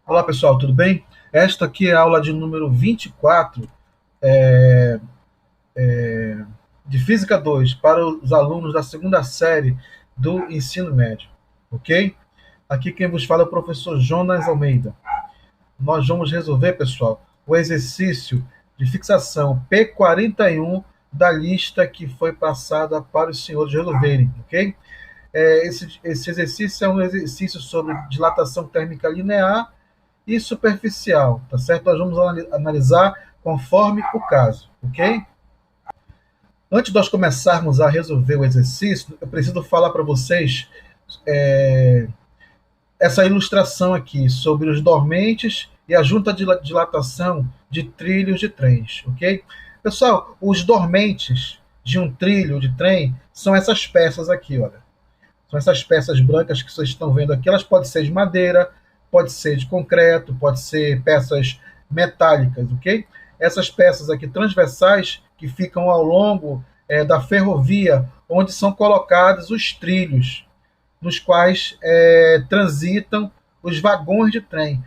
Olá pessoal, tudo bem? Esta aqui é a aula de número 24 é, de Física 2 para os alunos da segunda série do ensino médio, ok? Aqui quem vos fala é o professor Jonas Almeida. Nós vamos resolver, pessoal, o exercício de fixação P41 da lista que foi passada para os senhores resolverem, ok? Esse exercício é um exercício sobre dilatação térmica linear e superficial, tá certo? Nós vamos analisar conforme o caso, ok? Antes de nós começarmos a resolver o exercício, eu preciso falar para vocês é, essa ilustração aqui sobre os dormentes e a junta de dilatação de trilhos de trens, ok? Pessoal, os dormentes de um trilho de trem são essas peças aqui, olha. São essas peças brancas que vocês estão vendo aqui. Elas podem ser de madeira, pode ser de concreto, pode ser peças metálicas, ok? Essas peças aqui transversais que ficam ao longo da ferrovia, onde são colocados os trilhos, nos quais transitam os vagões de trem.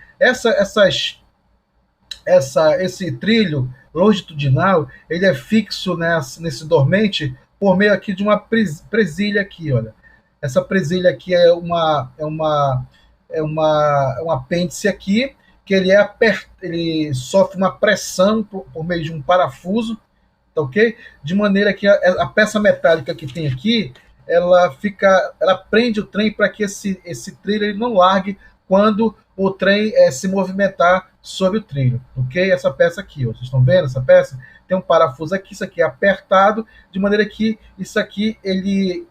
Esse trilho longitudinal, ele é fixo nesse dormente por meio aqui de uma presilha aqui, olha. Essa presilha aqui é um apêndice aqui que ele sofre uma pressão por meio de um parafuso, tá ok? De maneira que a peça metálica que tem aqui, ela prende o trem para que esse trilho ele não largue quando o trem se movimentar sobre o trilho, ok? Essa peça aqui, ó, vocês estão vendo essa peça? Tem um parafuso aqui, isso aqui é apertado, de maneira que isso aqui ele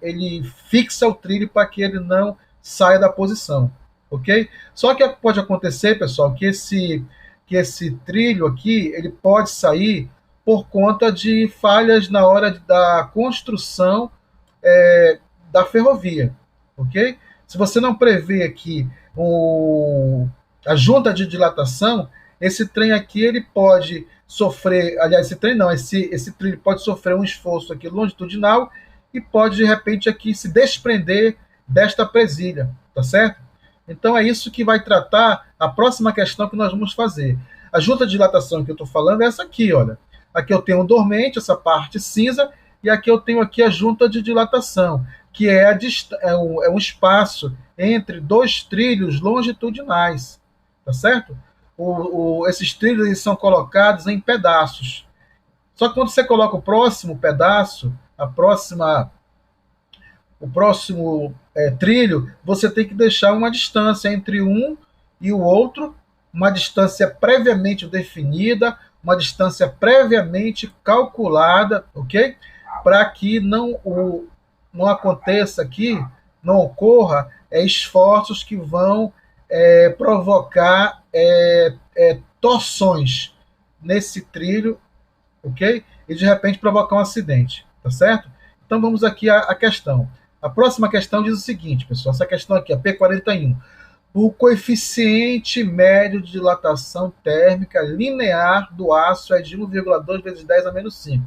fixa o trilho para que ele não saia da posição, ok? Só que pode acontecer, pessoal, que esse trilho aqui ele pode sair por conta de falhas na hora da construção da ferrovia, ok? Se você não prevê aqui a junta de dilatação, esse trem aqui ele pode sofrer, aliás, esse trem não, esse trilho pode sofrer um esforço aqui longitudinal e pode de repente aqui se desprender desta presilha, tá certo? Então é isso que vai tratar a próxima questão que nós vamos fazer. A junta de dilatação que eu estou falando é essa aqui, olha. Aqui eu tenho um dormente, essa parte cinza, e aqui eu tenho aqui a junta de dilatação, que é um espaço entre dois trilhos longitudinais, tá certo? Esses trilhos eles são colocados em pedaços. Só que quando você coloca o próximo pedaço, o próximo trilho, você tem que deixar uma distância entre um e o outro, uma distância previamente definida, uma distância previamente calculada, ok? Para que não aconteça aqui, não ocorra esforços que vão provocar torções nesse trilho, ok? E de repente provocar um acidente, tá certo? Então vamos aqui à questão. A próxima questão diz o seguinte, pessoal, essa questão aqui, a P41. O coeficiente médio de dilatação térmica linear do aço é de 1,2 vezes 10 a menos 5.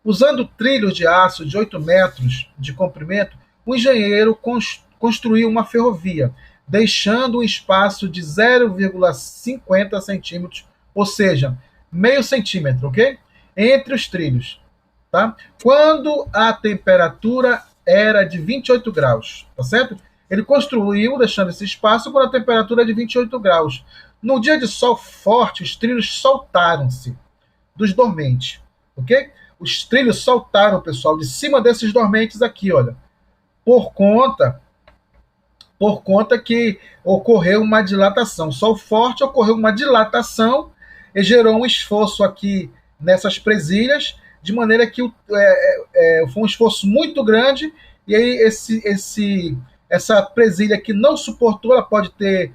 Usando trilhos de aço de 8 metros de comprimento, o engenheiro construiu uma ferrovia, deixando um espaço de 0,50 centímetros, ou seja, meio centímetro, ok? Entre os trilhos. Tá? Quando a temperatura era de 28 graus, tá certo? Ele construiu, deixando esse espaço, quando a temperatura é de 28 graus. No dia de sol forte, os trilhos soltaram-se dos dormentes, ok? Os trilhos soltaram, pessoal, de cima desses dormentes aqui, olha, por conta que ocorreu uma dilatação. Sol forte, ocorreu uma dilatação e gerou um esforço aqui nessas presilhas, de maneira que foi um esforço muito grande, e aí essa presilha que não suportou, ela pode ter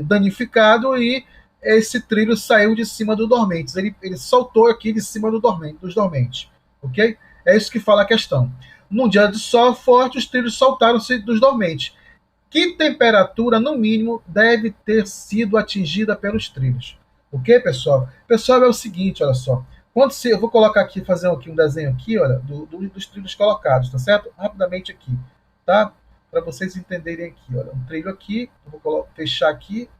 danificado, e esse trilho saiu de cima do dormentes. Ele soltou aqui de cima dos dormentes. Ok? É isso que fala a questão. Num dia de sol forte, os trilhos soltaram-se dos dormentes. Que temperatura, no mínimo, deve ter sido atingida pelos trilhos? Ok, pessoal? Pessoal, é o seguinte, olha só. Eu vou colocar aqui, fazer aqui um desenho aqui, olha, dos trilhos colocados, tá certo? Rapidamente aqui, tá? Para vocês entenderem aqui, olha, um trilho aqui, eu vou fechar aqui,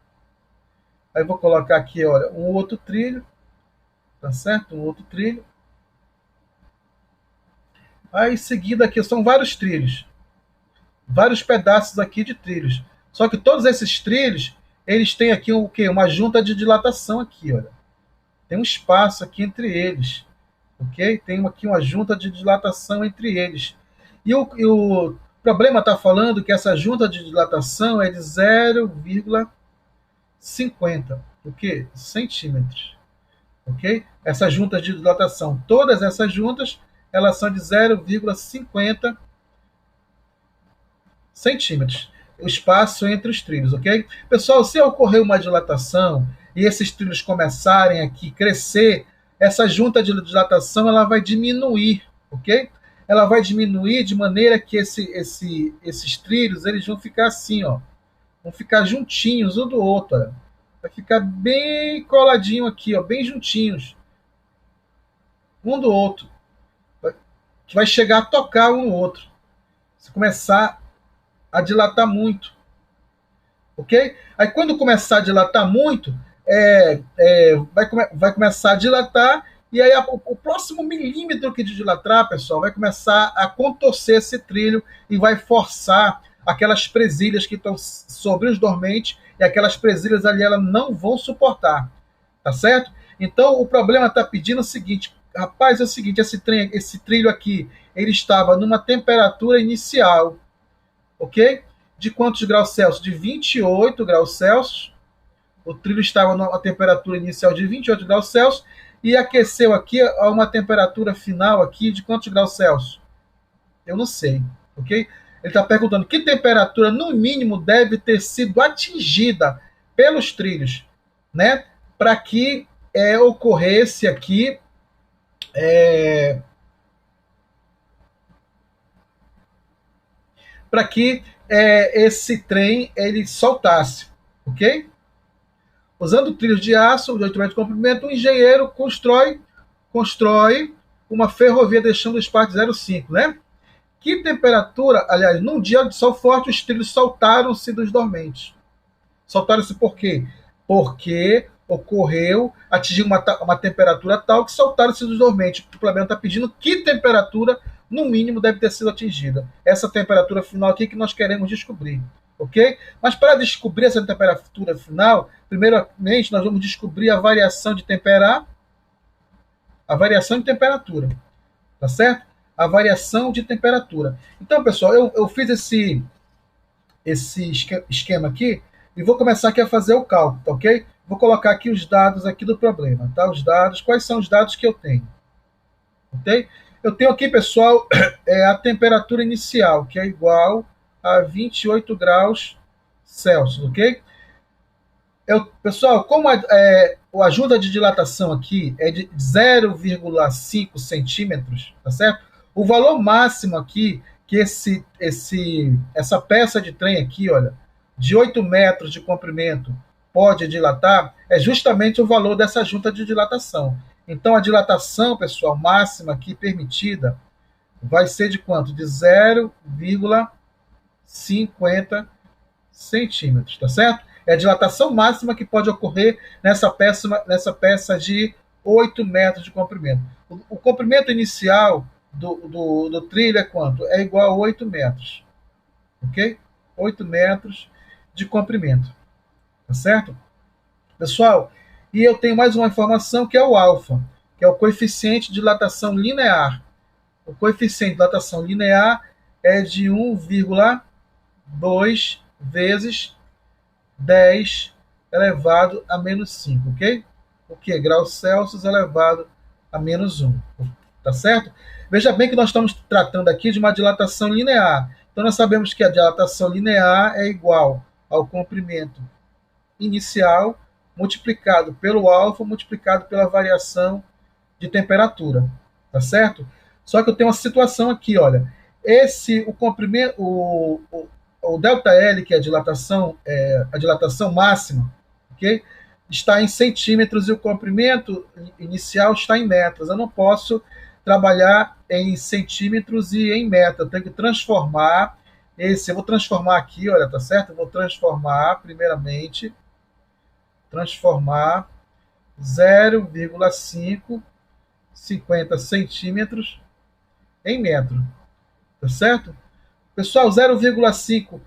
Aí vou colocar aqui, olha, um outro trilho, tá certo? Um outro trilho. Aí em seguida aqui são vários trilhos, vários pedaços aqui de trilhos. Só que todos esses trilhos, eles têm aqui o quê? Uma junta de dilatação aqui, olha. Tem um espaço aqui entre eles, ok? Tem aqui uma junta de dilatação entre eles. E o problema está falando que essa junta de dilatação é de 0,50, o quê? Centímetros, ok? Essas juntas de dilatação, todas essas juntas, elas são de 0,50 centímetros, o espaço entre os trilhos, ok? Pessoal, se ocorrer uma dilatação e esses trilhos começarem aqui a crescer, essa junta de dilatação ela vai diminuir, ok? Ela vai diminuir de maneira que esses trilhos eles vão ficar assim, ó, vão ficar juntinhos um do outro, ó. Vai ficar bem coladinho aqui, ó, bem juntinhos um do outro, que vai chegar a tocar um no outro. Se começar a dilatar muito, ok? Aí quando começar a dilatar muito, vai começar a dilatar e aí o próximo milímetro que de dilatar, pessoal, vai começar a contorcer esse trilho e vai forçar aquelas presilhas que estão sobre os dormentes e aquelas presilhas ali elas não vão suportar, tá certo? Então o problema está pedindo o seguinte, rapaz, é o seguinte, esse trilho aqui, ele estava numa temperatura inicial, ok? De quantos graus Celsius? De 28 graus Celsius. O trilho estava numa temperatura inicial de 28 graus Celsius e aqueceu aqui a uma temperatura final aqui de quantos graus Celsius? Eu não sei, ok? Ele está perguntando que temperatura, no mínimo, deve ter sido atingida pelos trilhos, né? Para que ocorresse aqui para que esse trem ele soltasse, ok? Usando trilhos de aço de 8 metros de comprimento, o engenheiro constrói uma ferrovia deixando o espaço de 0,5, né? Que temperatura, aliás, num dia de sol forte, os trilhos soltaram-se dos dormentes. Soltaram-se por quê? Porque atingiu uma temperatura tal que soltaram-se dos dormentes. O problema está pedindo que temperatura, no mínimo, deve ter sido atingida. Essa temperatura final aqui que nós queremos descobrir, ok? Mas para descobrir essa temperatura final, primeiramente nós vamos descobrir a variação de temperatura, tá certo? A variação de temperatura. Então, pessoal, eu fiz esse esquema aqui e vou começar aqui a fazer o cálculo, tá ok? Vou colocar aqui os dados aqui do problema, tá? Os dados, quais são os dados que eu tenho? Ok? Eu tenho aqui, pessoal, a temperatura inicial, que é igual a 28 graus Celsius, ok? Pessoal, como a ajuda de dilatação aqui é de 0,5 centímetros, tá certo? O valor máximo aqui que essa peça de trem aqui, olha, de 8 metros de comprimento pode dilatar, é justamente o valor dessa junta de dilatação. Então, a dilatação, pessoal, máxima aqui permitida vai ser de quanto? De 0,50 centímetros, tá certo? É a dilatação máxima que pode ocorrer nessa peça de 8 metros de comprimento. O comprimento inicial do trilho é quanto? É igual a 8 metros, ok? 8 metros de comprimento, tá certo? Pessoal, e eu tenho mais uma informação que é o alfa, que é o coeficiente de dilatação linear. O coeficiente de dilatação linear é de 1,2 vezes 10 elevado a menos 5, ok? O que? Graus Celsius elevado a menos 1, tá certo? Veja bem que nós estamos tratando aqui de uma dilatação linear. Então, nós sabemos que a dilatação linear é igual ao comprimento inicial multiplicado pelo alfa multiplicado pela variação de temperatura, tá certo? Só que eu tenho uma situação aqui, olha. O comprimento, o ΔL, que é a dilatação máxima, ok? Está em centímetros e o comprimento inicial está em metros. Eu não posso trabalhar em centímetros e em metros. Eu tenho que transformar eu vou transformar aqui, olha, tá certo? Eu vou transformar, primeiramente, transformar 0,550 centímetros em metro, tá certo? Pessoal, 0,5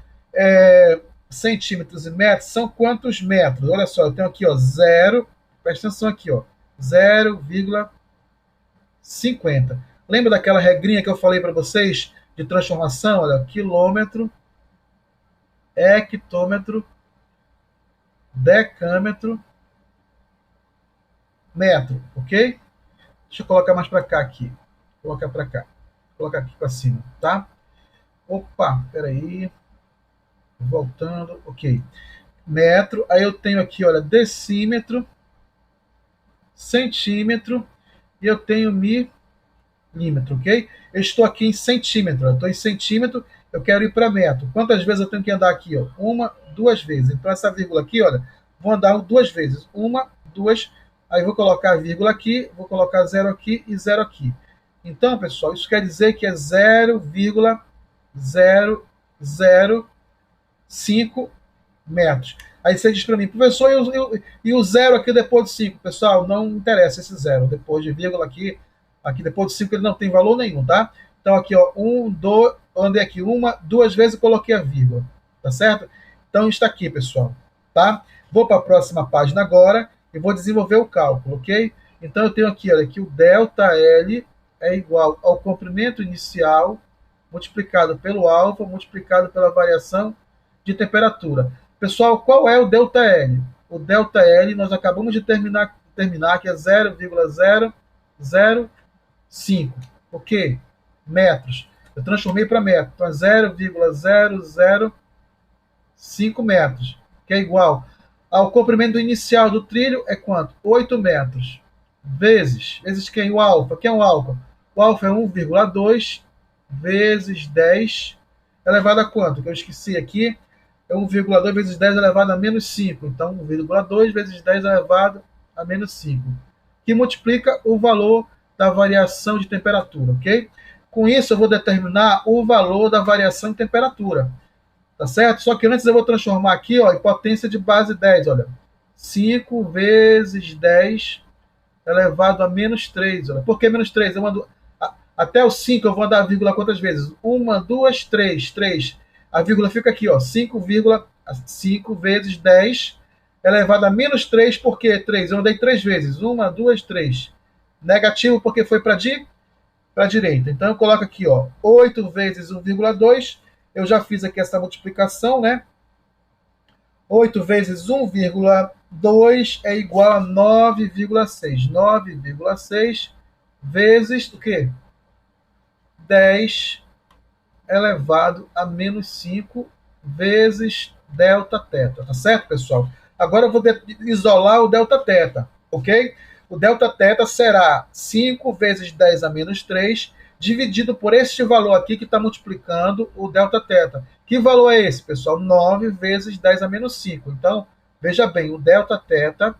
centímetros e metros são quantos metros? Olha só, eu tenho aqui, ó, 0, presta atenção aqui, ó, 0,50. Lembra daquela regrinha que eu falei para vocês de transformação? Olha, quilômetro, hectômetro, decâmetro, metro, ok? Deixa eu colocar mais para cá aqui. Colocar para cá. Colocar aqui para cima, tá? Opa, peraí. Voltando, ok. Metro, aí eu tenho aqui, olha, decímetro, centímetro, e eu tenho milímetro, ok? Eu estou aqui em centímetro, eu estou em centímetro, eu quero ir para metro. Quantas vezes eu tenho que andar aqui? Ó? Uma, duas vezes. Então essa vírgula aqui, olha, vou andar duas vezes. Uma, duas, aí vou colocar a vírgula aqui, vou colocar zero aqui e zero aqui. Então, pessoal, isso quer dizer que é 0,005 metros. Aí você diz para mim, professor, e o zero aqui depois de 5? Pessoal, não interessa esse zero. Depois de vírgula aqui depois de 5 ele não tem valor nenhum, tá? Então aqui, ó, andei aqui uma, duas vezes e coloquei a vírgula, tá certo? Então está aqui, pessoal, tá? Vou para a próxima página agora e vou desenvolver o cálculo, ok? Então eu tenho aqui, olha, que o ΔL é igual ao comprimento inicial multiplicado pelo alfa multiplicado pela variação de temperatura. Pessoal, qual é o ΔL? O ΔL nós acabamos de terminar que é 0,005. O quê? Metros. Eu transformei para metro. Então é 0,005 metros, que é igual ao comprimento inicial do trilho é quanto? 8 metros. Vezes quem? O alfa. Quem é o alfa? O alfa é 1,2 vezes 10 elevado a quanto? Que eu esqueci aqui. É 1,2 vezes 10 elevado a menos 5. Então, 1,2 vezes 10 elevado a menos 5. Que multiplica o valor da variação de temperatura, ok? Com isso, eu vou determinar o valor da variação de temperatura. Tá certo? Só que antes eu vou transformar aqui, ó, em potência de base 10, olha. 5 vezes 10 elevado a menos 3. Olha. Por que menos 3? Eu mando, até o 5 eu vou andar a vírgula quantas vezes? 1, 2, 3. 3. A vírgula fica aqui, ó, 5 vezes 10 elevado a menos 3, por que 3? Eu andei 3 vezes. 1, 2, 3. Negativo porque foi para a direita. Então eu coloco aqui, ó, 8 vezes 1,2. Eu já fiz aqui essa multiplicação, né? 8 vezes 1,2 é igual a 9,6. 9,6 vezes o quê? 10 elevado a menos 5 vezes Δθ. Tá certo, pessoal? Agora eu vou isolar o Δθ, ok? O Δθ será 5 vezes 10 a menos 3 dividido por este valor aqui que está multiplicando o Δθ. Que valor é esse, pessoal? 9 vezes 10 a menos 5. Então, veja bem, o Δθ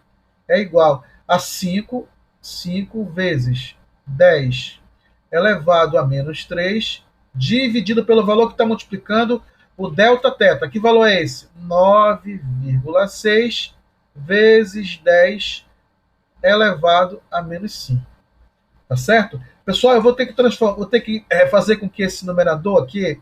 é igual a 5 vezes 10 elevado a menos 3 dividido pelo valor que está multiplicando o Δθ. Que valor é esse? 9,6 vezes 10 elevado a menos 5. Tá certo? Pessoal, eu vou ter que fazer com que esse numerador aqui,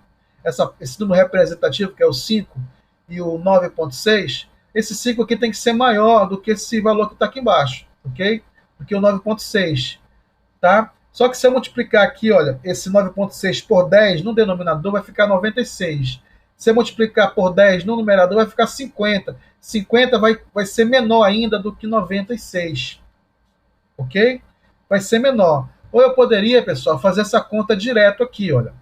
esse número representativo, que é o 5 e o 9,6, esse 5 aqui tem que ser maior do que esse valor que está aqui embaixo, ok? Do que o 9,6, tá? Só que se eu multiplicar aqui, olha, esse 9,6 por 10 no denominador vai ficar 96. Se eu multiplicar por 10 no numerador vai ficar 50. 50 vai ser menor ainda do que 96. Ok? Vai ser menor. Ou eu poderia, pessoal, fazer essa conta direto aqui, olha.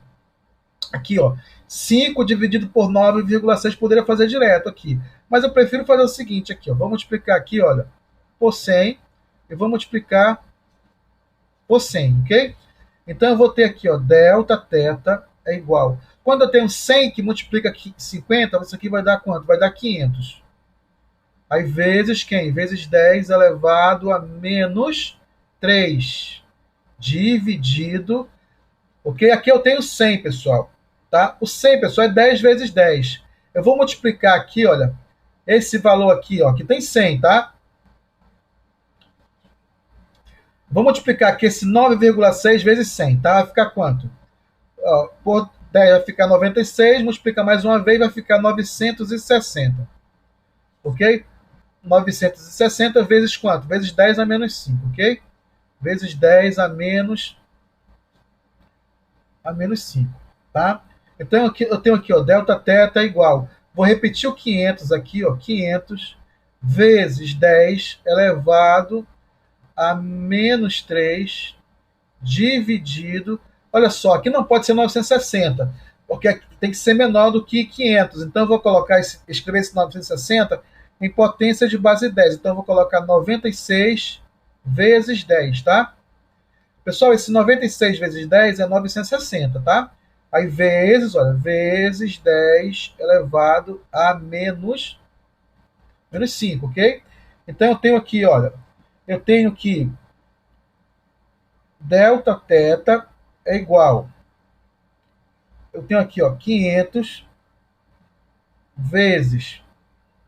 Aqui, ó. 5 dividido por 9,6 poderia fazer direto aqui. Mas eu prefiro fazer o seguinte aqui, ó. Vou multiplicar aqui, olha, por 100 e vou multiplicar por 100, ok? Então eu vou ter aqui, ó, Δθ é igual. Quando eu tenho 100 que multiplica 50, isso aqui vai dar quanto? Vai dar 500. Aí vezes quem? Vezes 10 elevado a menos 3. Dividido. Ok? Aqui eu tenho 100, pessoal. Tá? O 100, pessoal, é 10 vezes 10. Eu vou multiplicar aqui, olha, esse valor aqui, ó, que tem 100, tá? Vou multiplicar aqui esse 9,6 vezes 100, tá? Vai ficar quanto? Ó, por 10 vai ficar 96, multiplica mais uma vez, vai ficar 960. Ok? 960 vezes quanto? Vezes 10 a menos 5, ok? Vezes 10 a menos 5, tá? Então eu tenho aqui, ó, delta θ é igual. Vou repetir o 500 aqui, ó, 500 vezes 10 elevado a menos 3 dividido. Olha só, aqui não pode ser 960, porque tem que ser menor do que 500. Então eu vou colocar escrever esse 960 em potência de base 10. Então eu vou colocar 96 vezes 10, tá? Pessoal, esse 96 vezes 10 é 960, tá? Aí vezes, olha, vezes 10 elevado a menos 5, ok? Então eu tenho aqui, olha, eu tenho que delta θ é igual. Eu tenho aqui, ó, 500 vezes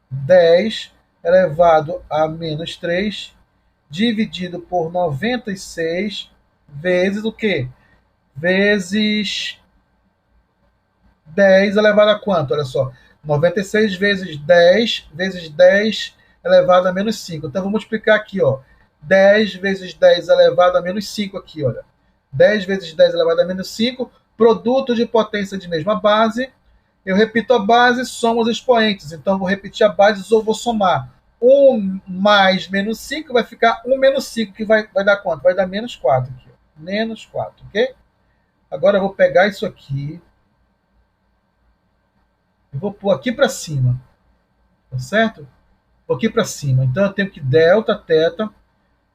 10 elevado a menos 3 dividido por 96 vezes o quê? Vezes 10 elevado a quanto? Olha só. 96 vezes 10 vezes 10 elevado a menos 5. Então, eu vou multiplicar aqui, ó. 10 vezes 10 elevado a menos 5 aqui, olha. 10 vezes 10 elevado a menos 5, produto de potência de mesma base. Eu repito a base, somo os expoentes. Então, vou repetir a base ou vou somar. 1 mais menos 5 vai ficar 1 menos 5, que vai dar quanto? Vai dar menos 4 aqui. Ó. Menos 4, ok? Agora eu vou pegar isso aqui e vou pôr aqui para cima. Tá certo? Vou aqui para cima. Então, eu tenho que delta θ,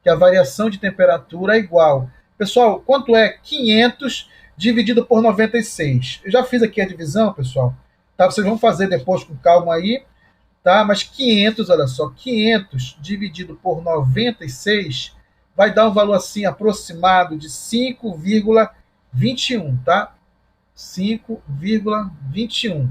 que a variação de temperatura é igual. Pessoal, quanto é 500 dividido por 96? Eu já fiz aqui a divisão, pessoal. Tá? Vocês vão fazer depois com calma aí. Tá? Mas 500, olha só, 500 dividido por 96 vai dar um valor assim aproximado de 5,21, tá? 5,21.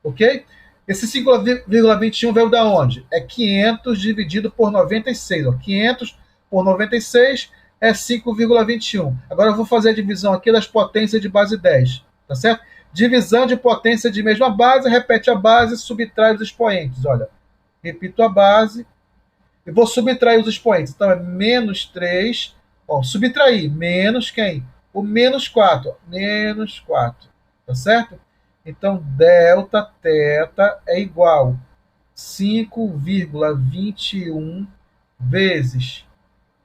Ok? Esse 5,21 veio da onde? É 500 dividido por 96. Ó. 500 por 96 é 5,21. Agora eu vou fazer a divisão aqui das potências de base 10. Tá certo? Divisão de potência de mesma base, repete a base, subtrai os expoentes. Olha, repito a base e vou subtrair os expoentes. Então é menos 3. Ó, subtrair, menos quem? O menos 4. Ó, menos 4. Tá certo? Então, delta θ é igual a 5,21 vezes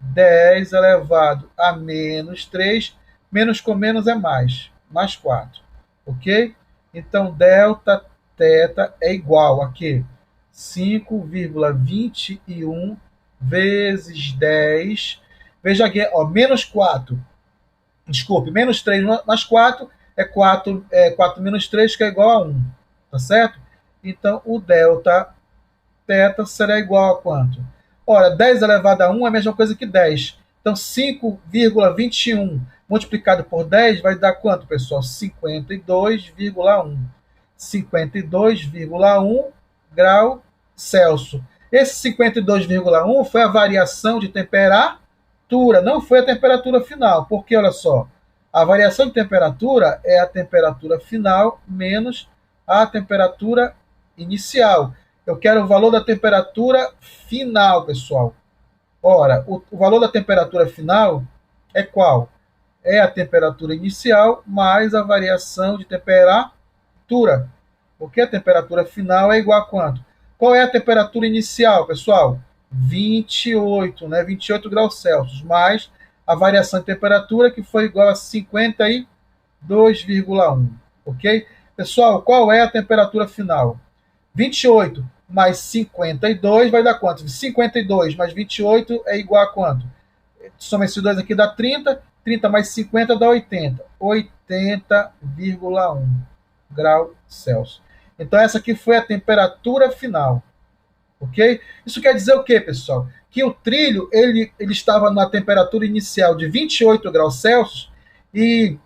10 elevado a menos 3. Menos com menos é mais 4. Ok? Então, delta θ é igual a quê? 5,21 vezes 10. Veja aqui, ó, menos 4. Desculpe, menos 3 mais 4 é 4 menos 3, que é igual a 1. Tá certo? Então, o delta θ será igual a quanto? Ora, 10 elevado a 1 é a mesma coisa que 10. Então, 5,21 multiplicado por 10 vai dar quanto, pessoal? 52,1. 52,1 grau Celsius. Esse 52,1 foi a variação de temperatura, não foi a temperatura final. Porque, olha só, a variação de temperatura é a temperatura final menos a temperatura inicial. Eu quero o valor da temperatura final, pessoal. Ora, o valor da temperatura final é qual? É a temperatura inicial mais a variação de temperatura. Porque a temperatura final é igual a quanto? Qual é a temperatura inicial, pessoal? 28, né? 28 graus Celsius, mais a variação de temperatura, que foi igual a 52,1. Ok? Pessoal, qual é a temperatura final? 28 mais 52 vai dar quanto? 52 mais 28 é igual a quanto? Soma esses dois aqui dá 30. 30 mais 50 dá 80. 80,1 grau Celsius. Então, essa aqui foi a temperatura final. Ok? Isso quer dizer o quê, pessoal? Que o trilho ele estava na temperatura inicial de 28 graus Celsius e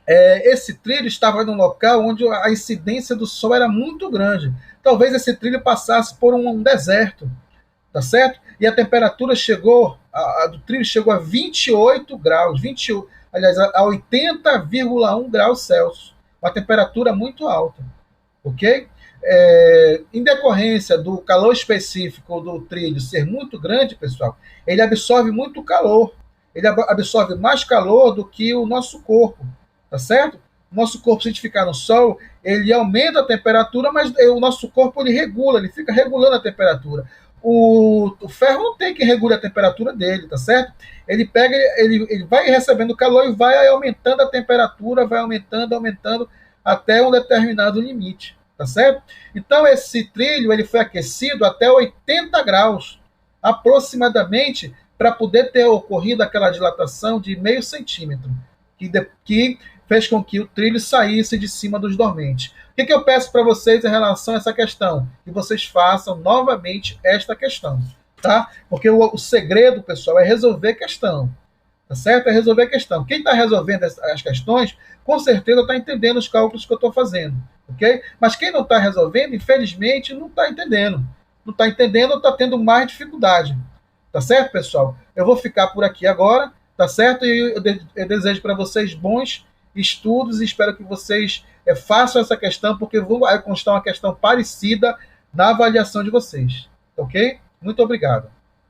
esse trilho estava num local onde a incidência do sol era muito grande. Talvez esse trilho passasse por um deserto, tá certo? E a temperatura chegou, do trilho chegou a 28 graus, 20, aliás, a 80,1 graus Celsius, uma temperatura muito alta, ok? Em decorrência do calor específico do trilho ser muito grande, pessoal, ele absorve muito calor, ele absorve mais calor do que o nosso corpo, tá certo? O nosso corpo, se a gente ficar no sol, ele aumenta a temperatura, mas o nosso corpo ele regula, ele fica regulando a temperatura. O ferro não tem que regular a temperatura dele, tá certo? Ele pega, ele vai recebendo calor e vai aumentando a temperatura, vai aumentando, aumentando até um determinado limite, tá certo? Então esse trilho ele foi aquecido até 80 graus, aproximadamente, para poder ter ocorrido aquela dilatação de meio centímetro, que fez com que o trilho saísse de cima dos dormentes. O que eu peço para vocês em relação a essa questão? Que vocês façam novamente esta questão, tá? Porque o segredo, pessoal, é resolver a questão, tá certo? É resolver a questão. Quem está resolvendo as questões, com certeza está entendendo os cálculos que eu estou fazendo, ok? Mas quem não está resolvendo, infelizmente, não está entendendo. Não está entendendo ou está tendo mais dificuldade, tá certo, pessoal? Eu vou ficar por aqui agora, tá certo? E eu desejo para vocês bons estudos e espero que vocês façam essa questão, porque vai constar uma questão parecida na avaliação de vocês, ok? Muito obrigado.